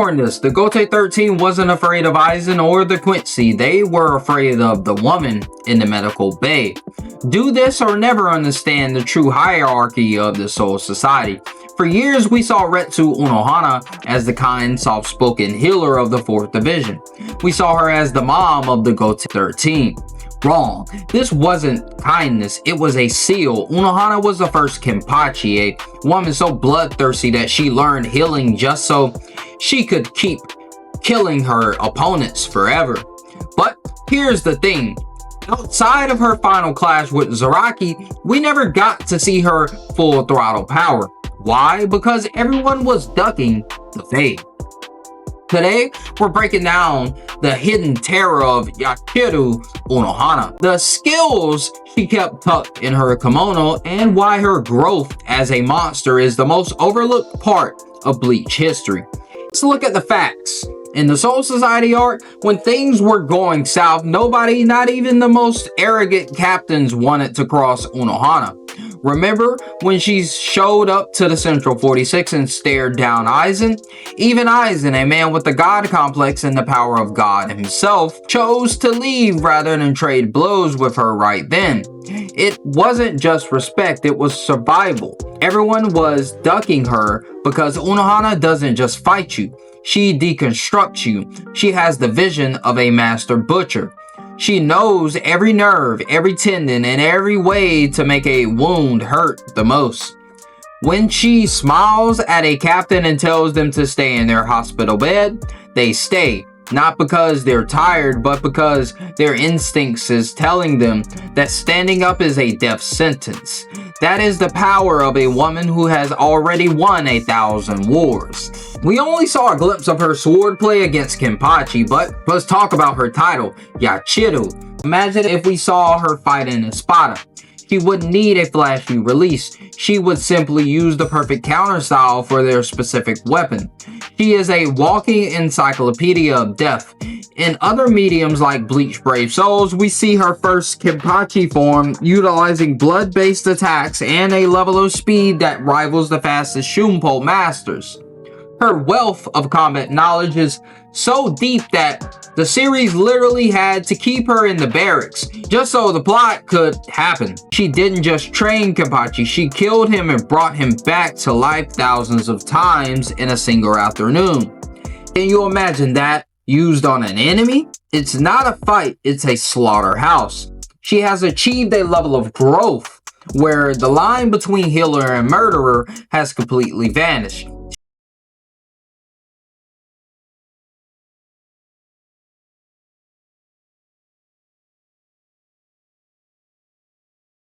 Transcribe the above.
warned us, the Gotei 13 wasn't afraid of Aizen or the Quincy. They were afraid of the woman in the medical bay. Do this or never understand the true hierarchy of the Soul Society. For years, we saw Retsu Unohana as the kind, soft-spoken healer of the 4th Division. We saw her as the mom of the Gotei 13. Wrong. This wasn't kindness, it was a seal. Unohana was the first Kenpachi, a woman so bloodthirsty that she learned healing just so she could keep killing her opponents forever. But here's the thing. Outside of her final clash with Zaraki, we never got to see her full throttle power. Why? Because everyone was ducking the fade. Today, we're breaking down the hidden terror of Yachiru Unohana, the skills she kept tucked in her kimono, and why her growth as a monster is the most overlooked part of Bleach history. Let's look at the facts. In the Soul Society arc, when things were going south, nobody, not even the most arrogant captains, wanted to cross Unohana. Remember when she showed up to the Central 46 and stared down Aizen? Even Aizen, a man with the God complex and the power of God himself, chose to leave rather than trade blows with her right then. It wasn't just respect, it was survival. Everyone was ducking her because Unohana doesn't just fight you, she deconstructs you. She has the vision of a master butcher. She knows every nerve, every tendon, and every way to make a wound hurt the most. When she smiles at a captain and tells them to stay in their hospital bed, they stay. Not because they're tired, but because their instincts is telling them that standing up is a death sentence. That is the power of a woman who has already won 1,000 wars. We only saw a glimpse of her swordplay against Kenpachi, but let's talk about her title, Yachiru. Imagine if we saw her fight in Espada. She wouldn't need a flashy release. She would simply use the perfect counter style for their specific weapon. She is a walking encyclopedia of death. In other mediums like Bleach Brave Souls, we see her first Kenpachi form utilizing blood-based attacks and a level of speed that rivals the fastest Shunpo masters. Her wealth of combat knowledge is so deep that the series literally had to keep her in the barracks just so the plot could happen. She didn't just train Kenpachi, she killed him and brought him back to life thousands of times in a single afternoon. Can you imagine that used on an enemy? It's not a fight, it's a slaughterhouse. She has achieved a level of growth where the line between healer and murderer has completely vanished.